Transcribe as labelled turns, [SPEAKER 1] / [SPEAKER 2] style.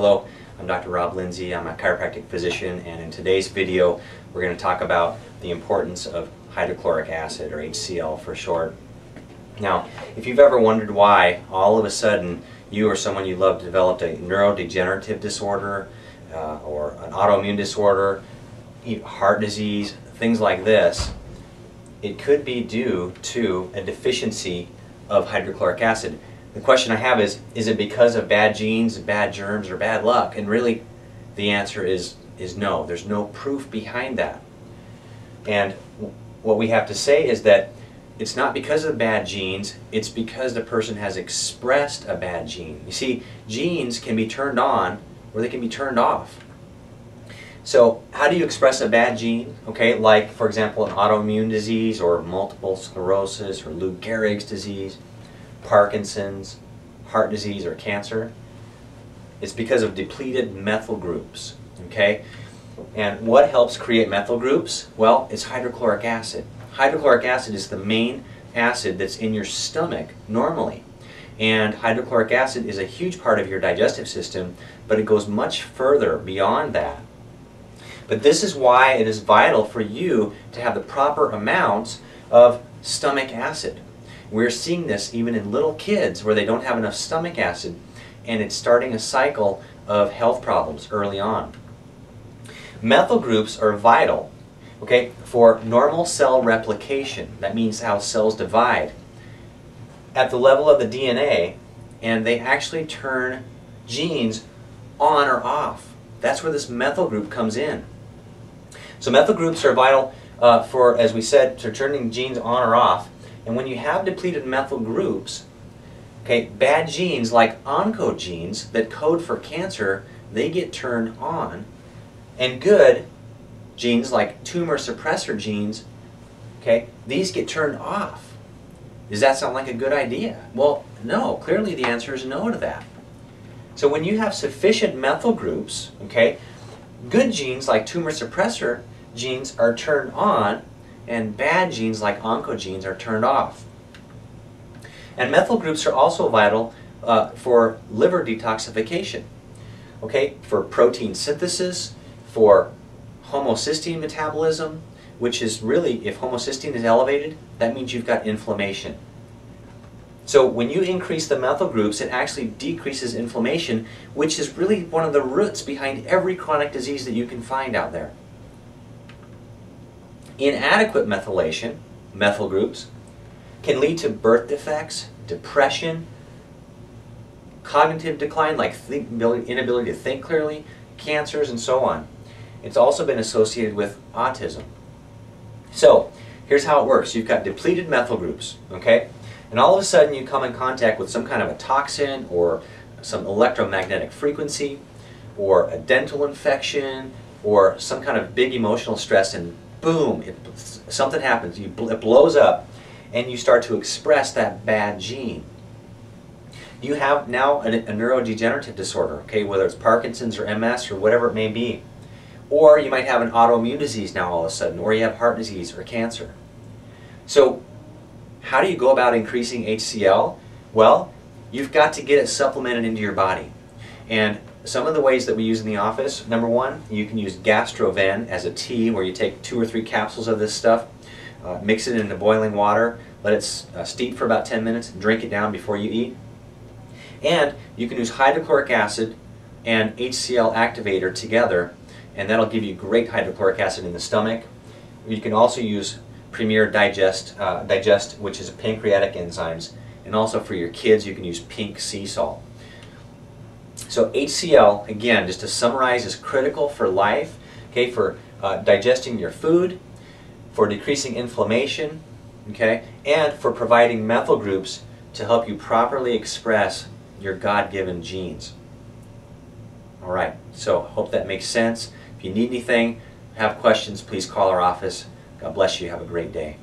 [SPEAKER 1] Hello, I'm Dr. Rob Lindsay. I'm a chiropractic physician, and in today's video we're going to talk about the importance of hydrochloric acid, or HCl for short. Now, if you've ever wondered why all of a sudden you or someone you love developed a neurodegenerative disorder or an autoimmune disorder, heart disease, things like this, it could be due to a deficiency of hydrochloric acid. The question I have is it because of bad genes, bad germs, or bad luck? And really, the answer is no. There's no proof behind that. And what we have to say is that it's not because of bad genes, it's because the person has expressed a bad gene. You see, genes can be turned on or they can be turned off. So how do you express a bad gene? Okay, like for example an autoimmune disease or multiple sclerosis or Lou Gehrig's disease, Parkinson's, heart disease, or cancer. It's because of depleted methyl groups. Okay, and what helps create methyl groups? Well, it's hydrochloric acid. Hydrochloric acid is the main acid that's in your stomach normally. And hydrochloric acid is a huge part of your digestive system, but it goes much further beyond that. But this is why it is vital for you to have the proper amounts of stomach acid. We're seeing this even in little kids where they don't have enough stomach acid, and it's starting a cycle of health problems early on. Methyl groups are vital, okay, for normal cell replication. That means how cells divide at the level of the DNA, and they actually turn genes on or off. That's where this methyl group comes in. So methyl groups are vital for, as we said, to turning genes on or off. And when you have depleted methyl groups, okay, bad genes like oncogenes that code for cancer, they get turned on. And good genes like tumor suppressor genes, okay, these get turned off. Does that sound like a good idea? Well, no. Clearly the answer is no to that. So when you have sufficient methyl groups, okay, good genes like tumor suppressor genes are turned on, and bad genes like oncogenes are turned off. And methyl groups are also vital for liver detoxification, okay, for protein synthesis, for homocysteine metabolism, which is really, if homocysteine is elevated, that means you've got inflammation. So when you increase the methyl groups, it actually decreases inflammation, which is really one of the roots behind every chronic disease that you can find out there. Inadequate methylation, methyl groups, can lead to birth defects, depression, cognitive decline like inability to think clearly, cancers, and so on. It's also been associated with autism. So here's how it works. You've got depleted methyl groups, okay? And all of a sudden you come in contact with some kind of a toxin or some electromagnetic frequency or a dental infection or some kind of big emotional stress, and boom, something happens. It blows up and you start to express that bad gene. You have now a neurodegenerative disorder, okay, whether it's Parkinson's or MS or whatever it may be. Or you might have an autoimmune disease now all of a sudden, or you have heart disease or cancer. So how do you go about increasing HCl? Well, you've got to get it supplemented into your body. And some of the ways that we use in the office, number one, you can use Gastroven as a tea where you take 2 or 3 capsules of this stuff, mix it into boiling water, let it steep for about 10 minutes, drink it down before you eat. And you can use hydrochloric acid and HCl activator together, and that'll give you great hydrochloric acid in the stomach. You can also use Premier Digest, which is pancreatic enzymes, and also for your kids you can use pink sea salt. So HCl, again, just to summarize, is critical for life, okay, for digesting your food, for decreasing inflammation, okay, and for providing methyl groups to help you properly express your God-given genes. All right, so hope that makes sense. If you need anything, have questions, please call our office. God bless you. Have a great day.